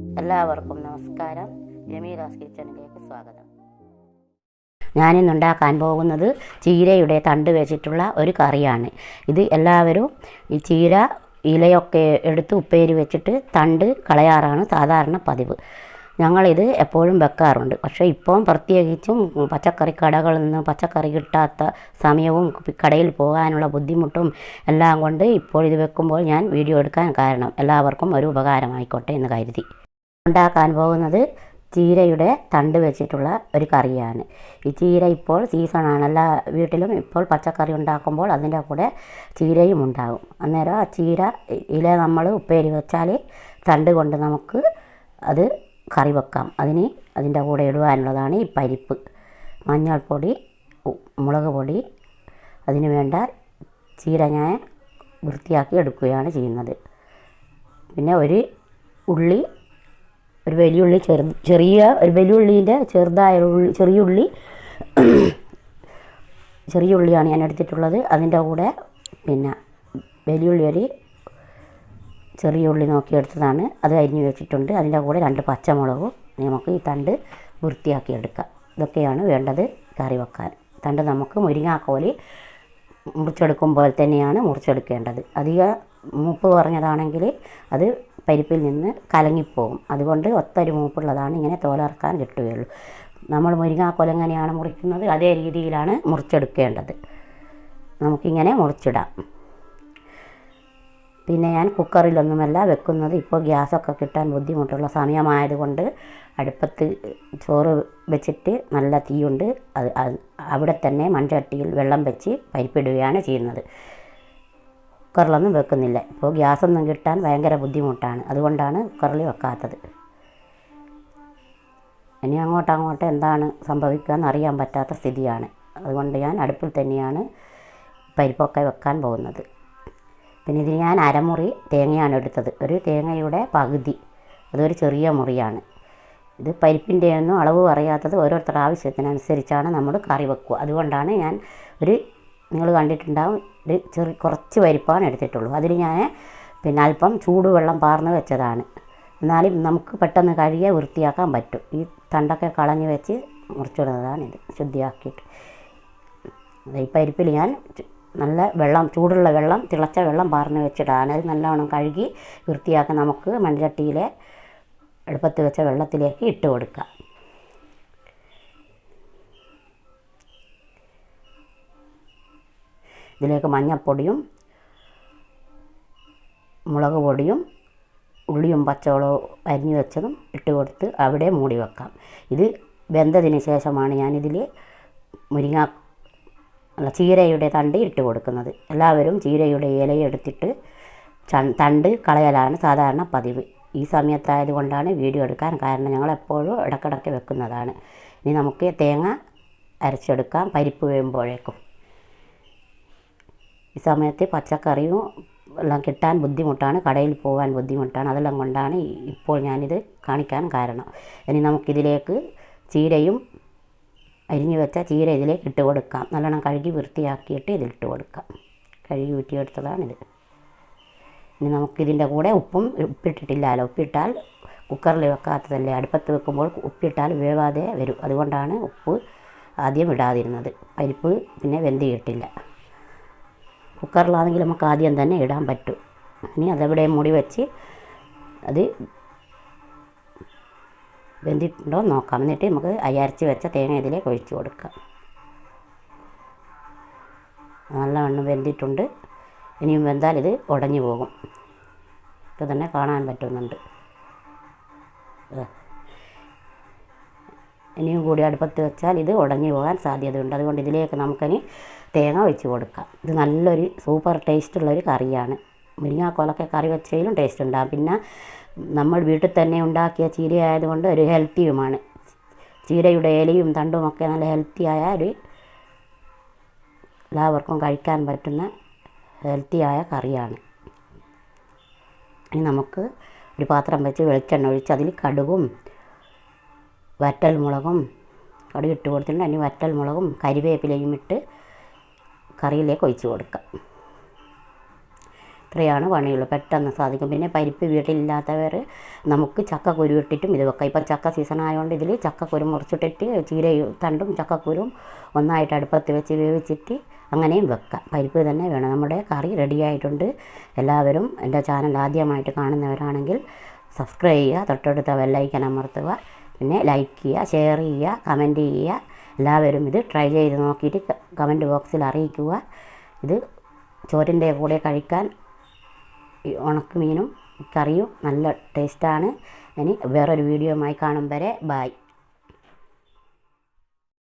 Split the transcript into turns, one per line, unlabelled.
എല്ലാവർക്കും നമസ്കാരം. ജമീല കിച്ചണിലേക്ക് സ്വാഗതം. ഞാനിന്നുണ്ടാക്കാൻ പോകുന്നത് ചീരയുടെ തണ്ട് വെച്ചിട്ടുള്ള ഒരു കറിയാണ്. ഇത് എല്ലാവരും ഈ ചീര ഇലയൊക്കെ എടുത്ത് ഉപ്പേരി വെച്ചിട്ട് തണ്ട് കളയാറാണ് സാധാരണ പതിവ്. ഞങ്ങളിത് എപ്പോഴും വെക്കാറുണ്ട്. പക്ഷേ ഇപ്പം പ്രത്യേകിച്ചും പച്ചക്കറി കടകളിൽ നിന്ന് പച്ചക്കറി കിട്ടാത്ത സമയവും കടയിൽ പോകാനുള്ള ബുദ്ധിമുട്ടും എല്ലാം കൊണ്ട് ഇപ്പോൾ ഇത് വെക്കുമ്പോൾ ഞാൻ വീഡിയോ എടുക്കാൻ കാരണം എല്ലാവർക്കും ഒരു ഉപകാരമായിക്കോട്ടെ എന്ന് കരുതി. ഉണ്ടാക്കാൻ പോകുന്നത് ചീരയുടെ തണ്ട് വെച്ചിട്ടുള്ള ഒരു കറിയാണ്. ഈ ചീര ഇപ്പോൾ സീസണാണ്. എല്ലാ വീട്ടിലും ഇപ്പോൾ പച്ചക്കറി ഉണ്ടാക്കുമ്പോൾ അതിൻ്റെ കൂടെ ചീരയും ഉണ്ടാകും. അന്നേരം ആ ചീര ഇല നമ്മൾ ഉപ്പേരി വെച്ചാൽ തണ്ട് കൊണ്ട് നമുക്ക് അത് കറി വെക്കാം. അതിൻ്റെ കൂടെ ഇടുവാനുള്ളതാണ് ഈ പരിപ്പ്, മഞ്ഞൾപ്പൊടി, മുളക് പൊടി. അതിന് വേണ്ട ചീര ഞാൻ വൃത്തിയാക്കി എടുക്കുകയാണ് ചെയ്യുന്നത്. പിന്നെ ഒരു വലിയ ഉള്ളി, ഒരു വലിയ ഉള്ളീൻ്റെ ചെറുതായ ചെറിയ ഉള്ളിയാണ് ഞാൻ എടുത്തിട്ടുള്ളത്. അതിൻ്റെ കൂടെ പിന്നെ വലിയ ഉള്ളി ഒരു ചെറിയ ഉള്ളി നോക്കിയെടുത്തതാണ്, അത് അരിഞ്ഞ് വെച്ചിട്ടുണ്ട്. അതിൻ്റെ കൂടെ 2 പച്ചമുളകും. നമുക്ക് ഈ തണ്ട് വൃത്തിയാക്കിയെടുക്കാം. ഇതൊക്കെയാണ് വേണ്ടത് കറി വെക്കാൻ. തണ്ട് നമുക്ക് മുരിങ്ങാക്കോല് മുറിച്ചെടുക്കുമ്പോൾ തന്നെയാണ് മുറിച്ചെടുക്കേണ്ടത്. അധികം മൂപ്പ് കുറഞ്ഞതാണെങ്കിൽ അത് പരിപ്പിൽ നിന്ന് കലങ്ങിപ്പോകും. അതുകൊണ്ട് ഒത്തൊരു മൂപ്പുള്ളതാണ് ഇങ്ങനെ തോലറക്കാൻ കിട്ടുകയുള്ളൂ. നമ്മൾ മുരിങ്ങാക്കോൽ എങ്ങനെയാണ് മുറിക്കുന്നത് അതേ രീതിയിലാണ് മുറിച്ചെടുക്കേണ്ടത്. നമുക്കിങ്ങനെ മുറിച്ചിടാം. പിന്നെ ഞാൻ കുക്കറിലൊന്നുമല്ല വെക്കുന്നത്. ഇപ്പോൾ ഗ്യാസൊക്കെ കിട്ടാൻ ബുദ്ധിമുട്ടുള്ള സമയമായതുകൊണ്ട് അടുപ്പത്ത് ചോറ് വെച്ചിട്ട് നല്ല തീയുണ്ട്. അവിടെ തന്നെ മൺചട്ടിയിൽ വെള്ളം വെച്ച് പരിപ്പിടുകയാണ് ചെയ്യുന്നത്. കുക്കറിലൊന്നും വെക്കുന്നില്ല. ഇപ്പോൾ ഗ്യാസൊന്നും കിട്ടാൻ ഭയങ്കര ബുദ്ധിമുട്ടാണ്. അതുകൊണ്ടാണ് കുക്കറിൽ വെക്കാത്തത്. ഇനി അങ്ങോട്ട് എന്താണ് സംഭവിക്കുക എന്നറിയാൻ പറ്റാത്ത സ്ഥിതിയാണ്. അതുകൊണ്ട് ഞാൻ അടുപ്പിൽ തന്നെയാണ് പരിപ്പൊക്കെ വെക്കാൻ പോകുന്നത്. പിന്നെ ഇതിന് ഞാൻ അരമുറി തേങ്ങയാണ് എടുത്തത്. ഒരു തേങ്ങയുടെ പകുതി, അതൊരു ചെറിയ മുറിയാണ്. ഇത് പരിപ്പിൻ്റെ ഒന്നും അളവ് പറയാത്തത് ഓരോരുത്തരുടെ ആവശ്യത്തിനനുസരിച്ചാണ് നമ്മൾ കറി വെക്കുക. അതുകൊണ്ടാണ് ഞാൻ നിങ്ങൾ കണ്ടിട്ടുണ്ടാവും, കുറച്ച് പരിപ്പാണ് എടുത്തിട്ടുള്ളൂ. അതിൽ ഞാൻ പിന്നെ അല്പം ചൂടുവെള്ളം പാർന്ന് വെച്ചതാണ്. എന്നാലും നമുക്ക് പെട്ടെന്ന് കഴുകിയ വൃത്തിയാക്കാൻ പറ്റും. ഈ തണ്ടൊക്കെ കളഞ്ഞ് വെച്ച് മുറിച്ചിടുന്നതാണിത് ശുദ്ധിയാക്കിയിട്ട്. ഈ പരിപ്പിൽ ഞാൻ നല്ല ചൂടുള്ള വെള്ളം, തിളച്ച വെള്ളം പാർന്ന് വെച്ചിട്ടാണ്. അത് നല്ലവണ്ണം കഴുകി വൃത്തിയാക്കി നമുക്ക് മൺചട്ടിയിലെ അടുപ്പത്ത് വെച്ച വെള്ളത്തിലേക്ക് ഇട്ട് കൊടുക്കാം. ഇതിലേക്ക് മഞ്ഞൾപ്പൊടിയും മുളക് പൊടിയും ഉള്ളിയും പച്ചമുളകും അരിഞ്ഞു വെച്ചതും ഇട്ട് കൊടുത്ത് അവിടെ മൂടി വെക്കാം. ഇത് വെന്തതിന് ശേഷമാണ് ഞാനിതിൽ ചീരയുടെ തണ്ട് ഇട്ട് കൊടുക്കുന്നത്. എല്ലാവരും ചീരയുടെ ഇലയെടുത്തിട്ട് തണ്ട് കളയലാണ് സാധാരണ പതിവ്. ഈ സമയത്തായത് കൊണ്ടാണ് വീഡിയോ എടുക്കാൻ കാരണം. ഞങ്ങളെപ്പോഴും ഇടയ്ക്കിടയ്ക്ക് വെക്കുന്നതാണ്. ഇനി നമുക്ക് തേങ്ങ അരച്ചെടുക്കാം പരിപ്പ് വേകുമ്പോഴേക്കും. ഈ സമയത്ത് പച്ചക്കറിയും എല്ലാം കിട്ടാൻ ബുദ്ധിമുട്ടാണ്, കടയിൽ പോകാൻ ബുദ്ധിമുട്ടാണ്. അതെല്ലാം കൊണ്ടാണ് ഇപ്പോൾ ഞാനിത് കാണിക്കാൻ കാരണം. ഇനി നമുക്കിതിലേക്ക് ചീരയും അരിഞ്ഞു വെച്ച ചീര ഇതിലേക്ക് ഇട്ട് കൊടുക്കാം. നല്ലോണം കഴുകി വൃത്തിയാക്കിയിട്ട് ഇതിലിട്ട് കൊടുക്കാം. കഴുകി ഊറ്റിയെടുത്തതാണിത്. ഇനി നമുക്കിതിൻ്റെ കൂടെ ഉപ്പിട്ടിട്ടില്ലല്ലോ. ഉപ്പിട്ടാൽ കുക്കറിൽ വെക്കാത്തതല്ലേ, അടുപ്പത്ത് വെക്കുമ്പോൾ ഉപ്പിട്ടാൽ വേവാതെ വരും. അതുകൊണ്ടാണ് ഉപ്പ് ആദ്യം ഇടാതിരുന്നത്. പരിപ്പ് പിന്നെ വെന്ത് കിട്ടില്ല. കുക്കറിലാണെങ്കിൽ നമുക്ക് ആദ്യം തന്നെ ഇടാൻ പറ്റും. ഇനി അതവിടെ മൂടി വെച്ച് അത് വെന്തിട്ടുണ്ടോ നോക്കാം. എന്നിട്ട് നമുക്ക് അരച്ച് വെച്ച തേങ്ങ ഇതിലേക്ക് ഒഴിച്ച് കൊടുക്കാം. നല്ലവണ്ണം വെന്തിട്ടുണ്ട്. ഇനിയും വെന്താൽ ഇത് ഉടഞ്ഞു പോകും. ഇത് തന്നെ കാണാൻ പറ്റുന്നുണ്ട്. ഇനിയും കൂടി അടുപ്പത്ത് വെച്ചാൽ ഇത് ഉടഞ്ഞു പോകാൻ സാധ്യതയുണ്ട്. അതുകൊണ്ട് ഇതിലേക്ക് നമുക്കിനി തേങ്ങ ഒഴിച്ച് കൊടുക്കാം. ഇത് നല്ലൊരു സൂപ്പർ ടേസ്റ്റുള്ളൊരു കറിയാണ്. മുരിങ്ങാക്കോലൊക്കെ കറി വെച്ചതിലും ടേസ്റ്റ് ഉണ്ടാകും. പിന്നെ നമ്മൾ വീട്ടിൽ തന്നെ ഉണ്ടാക്കിയ ചീര ആയതുകൊണ്ട് ഒരു ഹെൽത്തിയുമാണ്. ചീരയുടെ ഇലയും തണ്ടുമൊക്കെ നല്ല ഹെൽത്തിയായ എല്ലാവർക്കും കഴിക്കാൻ പറ്റുന്ന ഹെൽത്തിയായ കറിയാണ്. ഇനി നമുക്ക് ഒരു പാത്രം വെച്ച് വെളിച്ചെണ്ണ ഒഴിച്ച് അതിൽ കടുകും വറ്റൽമുളകും കടുകിട്ട് കൊടുത്തിട്ടുണ്ട്. അതിന് വറ്റൽമുളകും കരിവേപ്പിലയും ഇട്ട് കറിയിലേക്ക് ഒഴിച്ച് കൊടുക്കാം. ഇത്രയാണ് പണിയുള്ളൂ, പെട്ടെന്ന് സാധിക്കും. പിന്നെ പരിപ്പ് വീട്ടിലില്ലാത്തവർ നമുക്ക് ചക്കക്കുരു ഇട്ടിട്ടും ഇത് വെക്കാം. ഇപ്പം ചക്ക സീസൺ ആയതുകൊണ്ട് ഇതിൽ ചക്കക്കുരു മുറിച്ചിട്ടിട്ട് ചീരയും തണ്ടും ചക്കക്കുരും ഒന്നായിട്ട് അടുപ്പത്ത് വെച്ച് വേവിച്ചിട്ട് അങ്ങനെയും വെക്കാം. പരിപ്പ് തന്നെ വേണം. നമ്മുടെ കറി റെഡിയായിട്ടുണ്ട്. എല്ലാവരും എൻ്റെ ചാനൽ ആദ്യമായിട്ട് കാണുന്നവരാണെങ്കിൽ സബ്സ്ക്രൈബ് ചെയ്യുക, തൊട്ടടുത്ത ബെല്ലൈക്കൺ അമർത്തുക, പിന്നെ ലൈക്ക് ചെയ്യുക, ഷെയർ ചെയ്യുക, കമൻറ്റ് ചെയ്യുക. എല്ലാവരും ഇത് ട്രൈ ചെയ്ത് നോക്കിയിട്ട് കമൻറ്റ് ബോക്സിൽ അറിയിക്കുക. ഇത് ചോറിൻ്റെ കൂടെ കഴിക്കാൻ ഉണക്കമീനും കറിയും നല്ല ടേസ്റ്റാണ്. ഇനി വേറൊരു വീഡിയോയുമായി കാണും വരെ ബായ്.